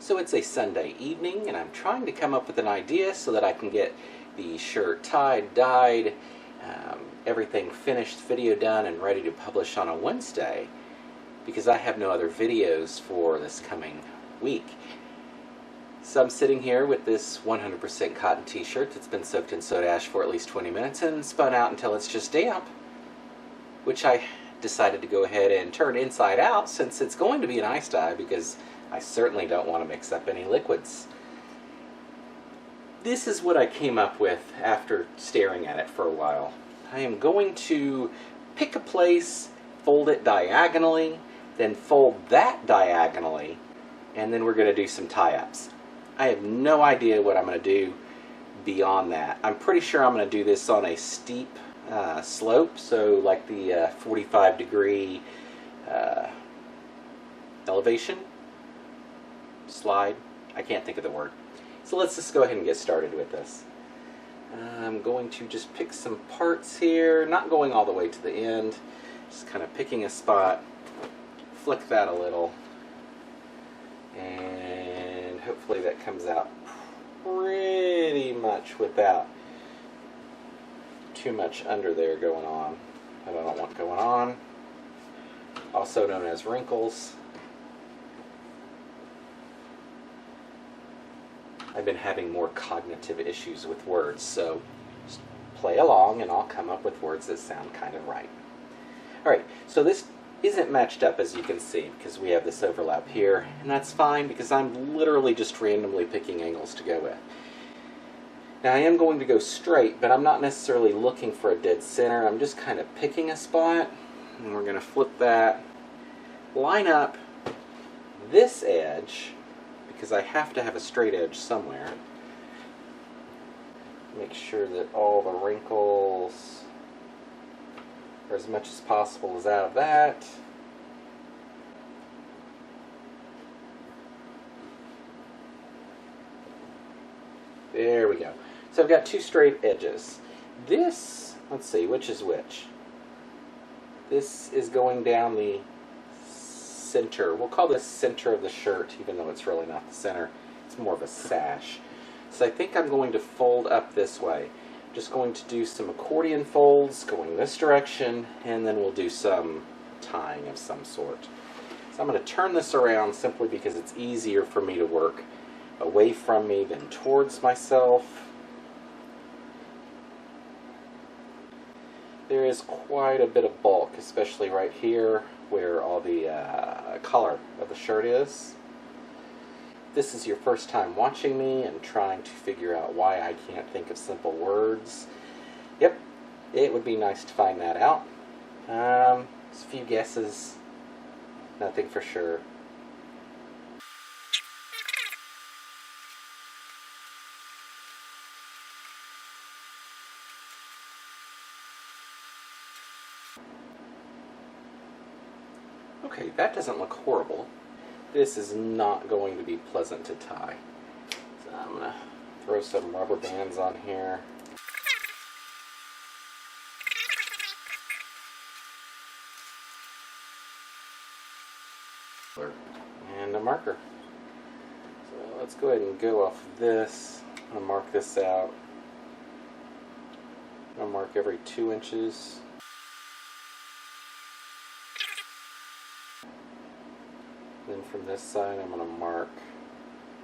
So it's a Sunday evening, and I'm trying to come up with an idea so that I can get the shirt tied, dyed, everything finished, video done, and ready to publish on a Wednesday, because I have no other videos for this coming week. So I'm sitting here with this 100% cotton t-shirt that's been soaked in soda ash for at least 20 minutes and spun out until it's just damp, which I decided to go ahead and turn inside out since it's going to be an ice dye, because I certainly don't want to mix up any liquids. This is what I came up with after staring at it for a while. I am going to pick a place, fold it diagonally, then fold that diagonally, and then we're going to do some tie-ups. I have no idea what I'm going to do beyond that. I'm pretty sure I'm going to do this on a steep slope, so like the 45-degree elevation slide. I can't think of the word. So let's just go ahead and get started with this. I'm going to just pick some parts here, not going all the way to the end, just kind of picking a spot, flick that a little, and hopefully that comes out pretty much without too much under there going on that I don't want going on, also known as wrinkles. I've been having more cognitive issues with words, so just play along and I'll come up with words that sound kind of right. Alright, so this isn't matched up, as you can see, because we have this overlap here, and that's fine because I'm literally just randomly picking angles to go with. Now I am going to go straight, but I'm not necessarily looking for a dead center. I'm just kind of picking a spot, and we're going to flip that, line up this edge, because I have to have a straight edge somewhere. Make sure that all the wrinkles, or as much as possible, is out of that. There we go. So I've got two straight edges. This, let's see, which is which? This is going down the center. We'll call this center of the shirt, even though it's really not the center. It's more of a sash. So I think I'm going to fold up this way. Just going to do some accordion folds going this direction, and then we'll do some tying of some sort. So I'm going to turn this around simply because it's easier for me to work away from me than towards myself. There is quite a bit of bulk, especially right here where all the collar of the shirt is. If this is your first time watching me and trying to figure out why I can't think of simple words, yep, it would be nice to find that out. Just a few guesses, nothing for sure. Okay, that doesn't look horrible. This is not going to be pleasant to tie. So I'm going to throw some rubber bands on here. And a marker. So let's go ahead and go off of this. I'm going to mark this out. I'm going to mark every 2 inches. Then from this side I'm going to mark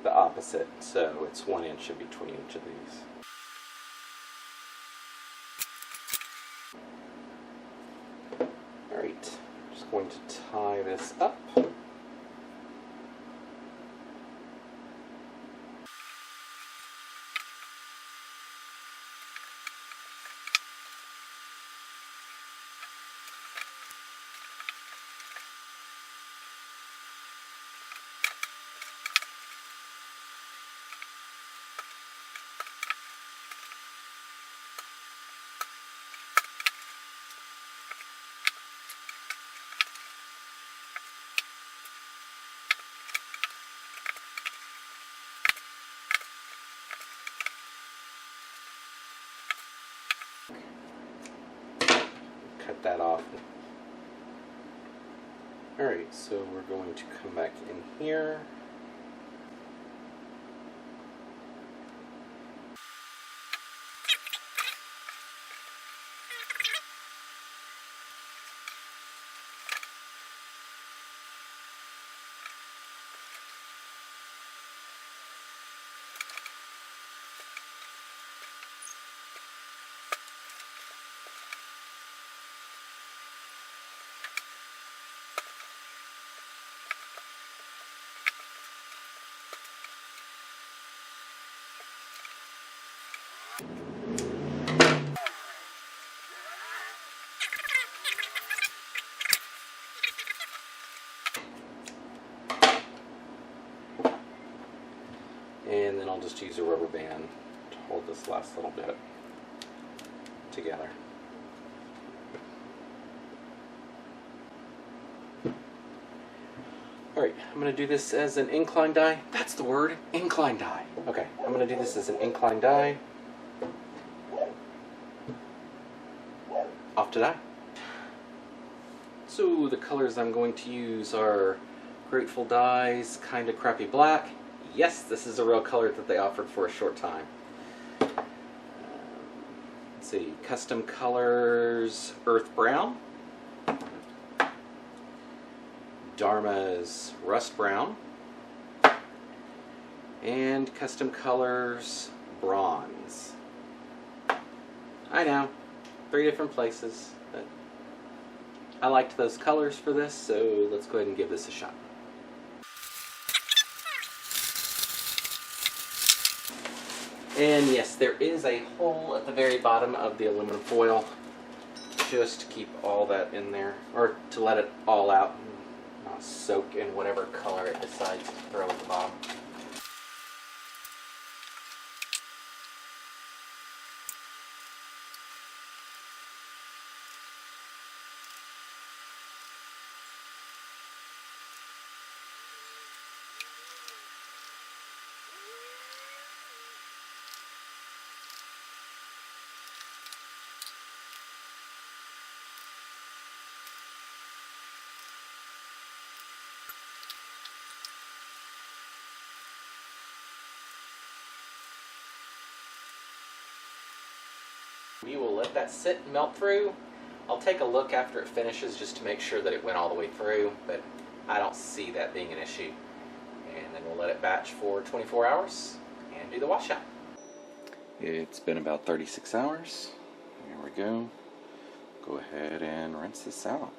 the opposite, so it's 1 inch in between each of these. Alright, just going to tie this up. Cut that off. Alright, so we're going to come back in here. and then I'll just use a rubber band to hold this last little bit together. Alright, I'm going to do this as an incline die. That's the word, incline die. Okay, I'm going to do this as an incline die. Off to die. So the colors I'm going to use are Grateful Dye's Kinda Crappy Black. Yes, this is a real color that they offered for a short time. Let's see, Custom Colors Earth Brown. Dharma's Rust Brown, and Custom Colors Bronze. I know, 3 different places, but I liked those colors for this, so let's go ahead and give this a shot. And yes, there is a hole at the very bottom of the aluminum foil, just to keep all that in there, or to let it all out. Soak in whatever color it decides to throw at the bottom. We will let that sit and melt through. I'll take a look after it finishes just to make sure that it went all the way through, but I don't see that being an issue. And then we'll let it batch for 24 hours and do the washout. It's been about 36 hours. Here we go. Go ahead and rinse this out.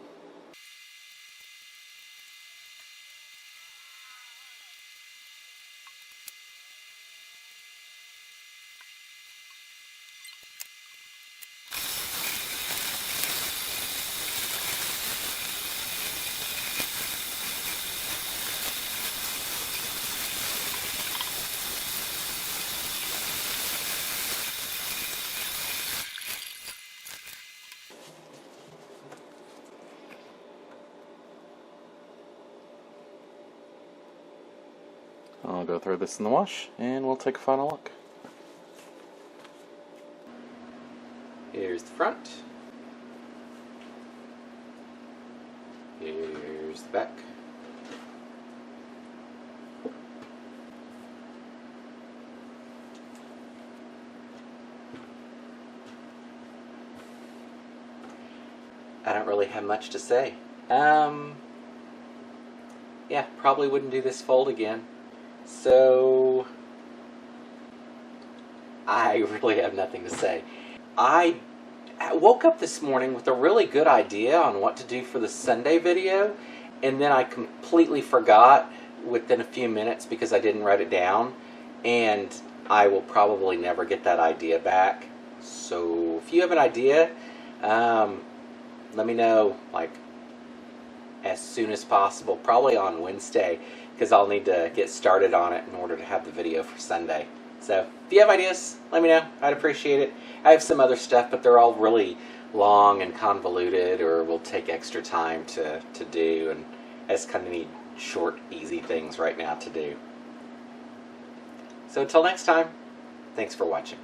I'll go throw this in the wash and we'll take a final look. Here's the front. Here's the back. I don't really have much to say. Yeah, probably wouldn't do this fold again. So, I really have nothing to say. I woke up this morning with a really good idea on what to do for the Sunday video, and then I completely forgot within a few minutes because I didn't write it down, and I will probably never get that idea back. So, if you have an idea, let me know, like, as soon as possible, probably on Wednesday, because I'll need to get started on it in order to have the video for Sunday. So, if you have ideas, let me know. I'd appreciate it. I have some other stuff, but they're all really long and convoluted, or will take extra time to do, and I just kind of need short, easy things right now to do. So, until next time, thanks for watching.